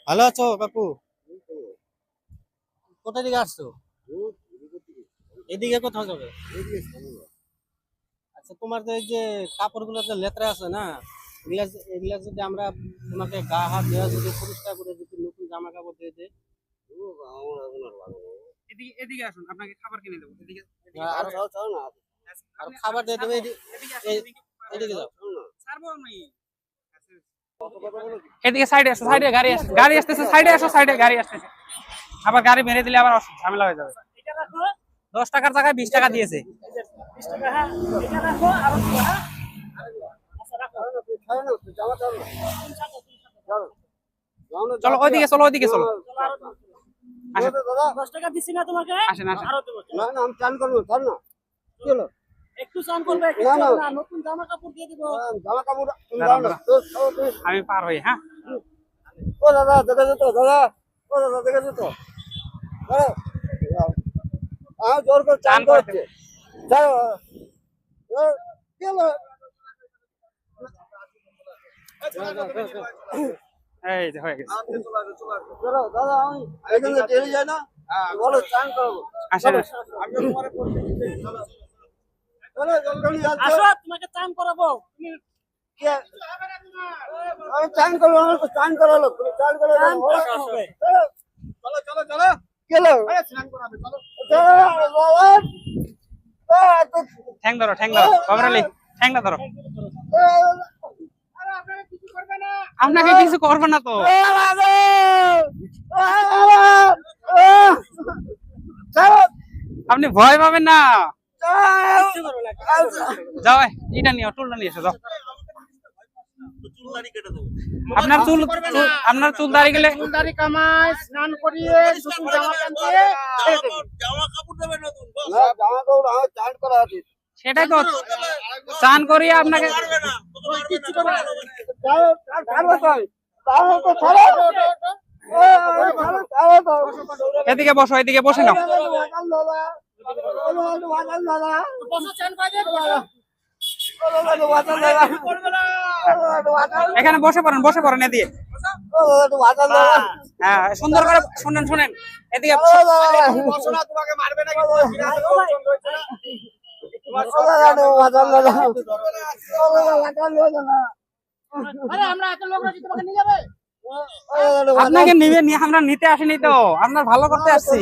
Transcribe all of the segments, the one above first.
ভালো আছো কাকু? কোথা থেকে আসছো? এদিকে কোথাও যাবে? আচ্ছা, তোমার তো এই যে কাপড়গুলো যে লেত্রা আছে না, এগুলা যদি আমরা তোমাকে গা হাত দেওয়া যদি পরিষ্কার করে যদি নতুন জামা কাপড় দিয়ে দেয়। এদিকে এদিকে আসুন, আপনাকে খাবার কিনে দেবো। এদিকে আর খাবার দিয়ে দেবে। এদিকে যাও। ছাড়বো আমি। এদিকে সাইডে আসো, সাইডে গাড়ি আসছে, গাড়ি আসতেছে, সাইডে আসো, সাইডে গাড়ি আসতেছে। আবার গাড়ি মেরে দিলে আবার ঝামেলা হয়ে যাবে। 10 টাকার জায়গায় 20 টাকা দিয়েছে। চলো ওইদিকে, চলো ওইদিকে, চলো। আসেন। 10 টাকা দিছি না তোমাকে? আসেন আসেন। না না, আমি চান করবো, ধর না। কি হলো? একটু চান করবে, না নতুন জামা কাপড় দিয়ে দিব। জামা কাপড় তুমি দাও না। আমি পার হই, হ্যাঁ। ও দাদা, দেখে যেত দাদা। ও দাদা, দেখে যেত। জোর করে চান করছে। যাও। কি হলো? এই যে হয়ে গেছে। চলো দাদা, আমি এখানে টেনে যাই না, বলো চান করবো। আসেন। চলো জলদি আসো, তোমাকে চান করাবো। তুমি আমি চান করবো, আমার তো চান করালো, তুমি চান করো। চলো চলো চলো, গেলো ঠ্যাং ধরো, ঠ্যাং ধরো, বাবরালি, ঠ্যাংটা ধরো। আপনাকে কিছু করবে না তো। আপনি ভয় পাবেন না। যাও, এটা নিয়ে টুলটা নিয়ে এসো, যাও। আপনার চুল দাড়ি গেলে দাড়ি কামাই, স্নান করিয়ে নতুন জামা প্যান্ট দিয়ে জামা কাপড় দেবে নতুন, জামা কাপড় আমার চান করা আছে। সেটাই তো, চান করিয়ে আপনাকে কিচ্ছু করবে না। এদিকে বসো, এদিকে বসে নাও। বসো, চান করে দিয়ে এখানে বসে পড়েন, বসে পড়েন এদিকে। হ্যাঁ, সুন্দর করে শুনেন, শুনেন এদিকে। তোমাকে মারবে না। আরে আমরা এত লোক আছি, তোমাকে নিয়ে যাবে? আপনাকে নিবে নিয়ে, আমরা নিতে আসিনি তো, আপনার ভালো করতে আসছি।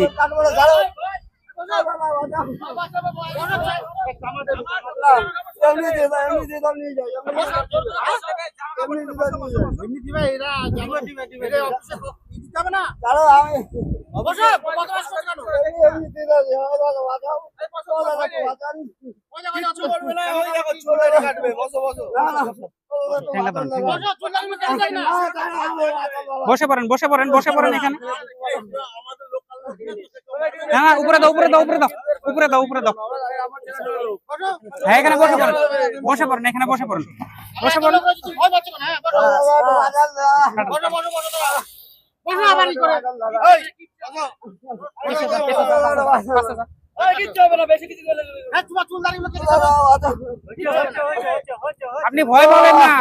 বসে পড়েন, বসে পড়েন, বসে পড়েন এখানে। হ্যাঁ, উপরে দাও, উপরে দাও, উপরে দাও, উপরে দাও, উপরে দাও। হ্যাঁ, এখানে বসে পড়েন, বসে পড়েন, এখানে বসে পড়েন, বসে পড়েন। আপনি ভয় পাবেন না।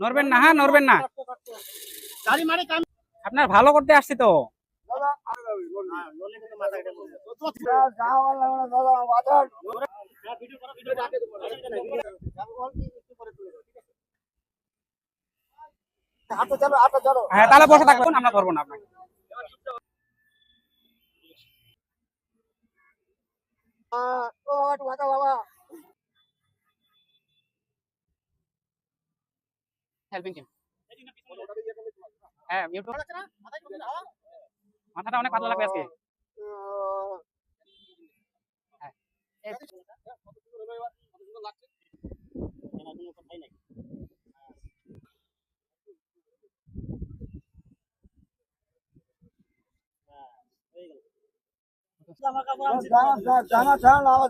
নড়বেন না, হ্যাঁ নড়বেন না। আপনার ভালো করতে আসছি তো। হ্যাঁ, তাহলে বসে থাকবেন, আমরা ধরবো না আপনাকে। Helping team. হ্যাঁ, মাথাটা অনেক পাতলা লাগবে আজকে।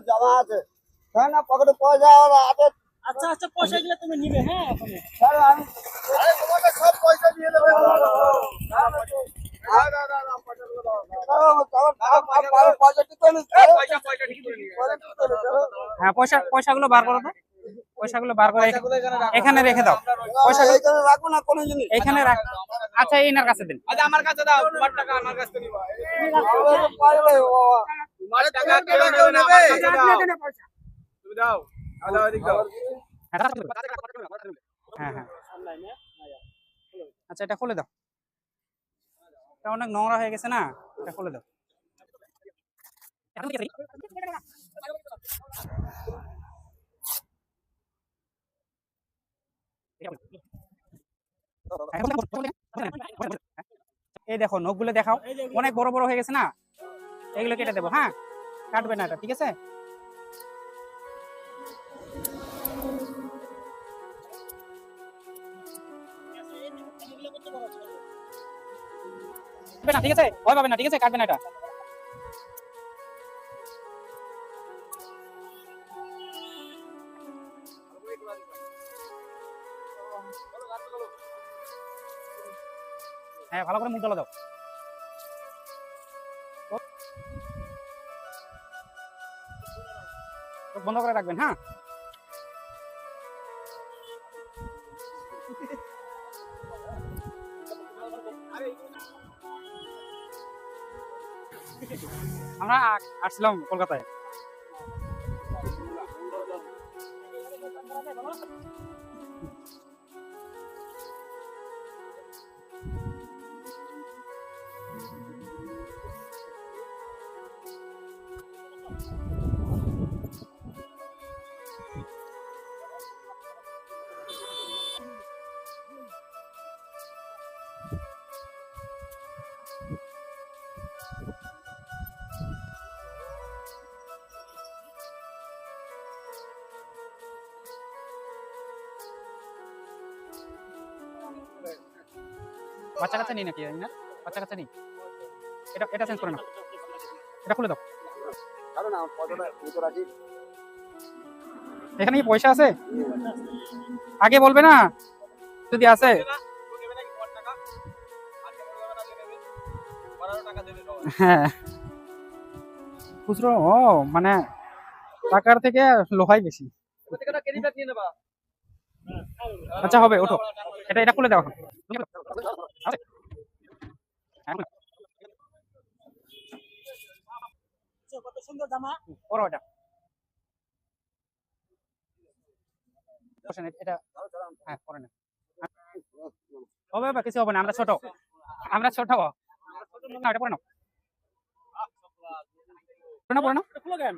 জামা আছে, পকেটে পয়সা হাতে আচ্ছা আচ্ছা পয়সা গুলো তুমি নিবে হ্যাঁ ওখানে। হ্যাঁ পয়সাগুলো বার করো তো, পয়সাগুলো বার করে এখানে রেখে দাও। পয়সা রাখবো না কোনো জিনিস। এখানে রাখ। আচ্ছা এনার কাছে দিন। আমার কাছে দাও, তোমার টাকা আমার কাছে নিবা। তোমার টাকা কেউ নেবে না, আমার কাছে দাও। তুমি দাও, দাও এদিক দাও। হ্যাঁ হ্যাঁ আচ্ছা এটা খুলে দাও, এটা অনেক নোংরা হয়ে গেছে না, এটা খুলে দাও। এই দেখো নখগুলো দেখাও, অনেক বড় বড় হয়ে গেছে না, এগুলো কেটে দেবো। হ্যাঁ কাটবে না এটা, ঠিক আছে? কাটবে না, ঠিক আছে? ভয় পাবে না, ঠিক আছে? কাটবে না এটা। হ্যাঁ ভালো করে মুখ ডলা দাও। চোখ বন্ধ করে রাখবেন। হ্যাঁ আমরা আসছিলাম কলকাতায়। বাচ্চা কাচ্চা নেই নাকি না? বাচ্চা কাচ্চা নেই, এটা এটা চেঞ্জ করে না, এটা খুলে দাও। এখানে কি পয়সা আছে? আগে বলবে না যদি আছে। হ্যাঁ খুচরো, ও মানে টাকার থেকে লোহাই বেশি। আচ্ছা হবে, ওঠো, এটা এটা খুলে দাও এখন। কত সুন্দর জামা। পরো এটা, এটা হ্যাঁ পরে না, হবে হবে, কিছু হবে না, আমরা ছোট, আমরা ছোট। না এটা পরে নাও, পরে নাও, পরে নাও। খুলে দেন।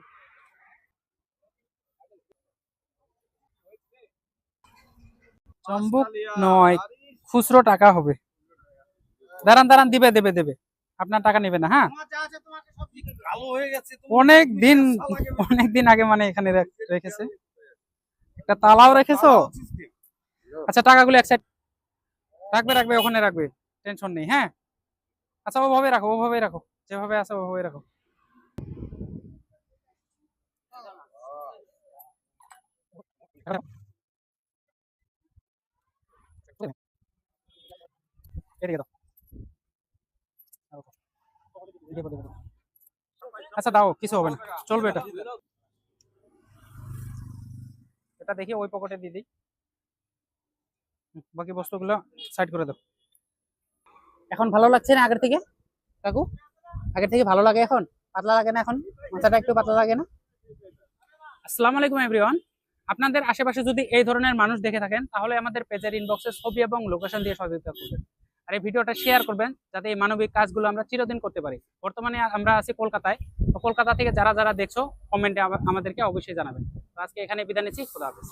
চম্বুক নয়, খুচরো টাকা হবে। দাঁড়ান দাঁড়ান, দিবে দেবে দেবে, আপনার টাকা নেবে না। হ্যাঁ অনেক দিন আগে মানে এখানে রেখেছে, একটা তালাও রেখেছো। আচ্ছা টাকাগুলো এক সাইড রাখবে, রাখবে ওখানে রাখবে, টেনশন নেই। হ্যাঁ আচ্ছা ওভাবে রাখো, ওভাবেই রাখো, যেভাবে আছে ওভাবেই রাখো। এদিকে দাও, আচ্ছা দাও, কিছু হবে না, চলবে এটা। এটা দেখি ওই পকেটে দিয়ে দিই, বাকি বস্তুগুলো সাইড করে দাও। এখন ভালো লাগছে না আগের থেকে কাকু? আগের থেকে ভালো লাগে এখন? পাতলা লাগে না এখন? মাথাটা একটু পাতলা লাগে না? আসসালামু আলাইকুম এভরিওয়ান। আপনাদের আশেপাশে যদি এই ধরনের মানুষ দেখে থাকেন তাহলে আমাদের পেজের ইনবক্সে ছবি এবং লোকেশন দিয়ে সহযোগিতা করবেন, আর এই ভিডিওটা শেয়ার করবেন যাতে এই মানবিক কাজগুলো আমরা চিরদিন করতে পারি। বর্তমানে আমরা আছি কলকাতায়, তো কলকাতা থেকে যারা যারা দেখছো কমেন্টে আমাদেরকে অবশ্যই জানাবেন। তো আজকে এখানে বিদায় নিচ্ছি, খোদা হাফেজ।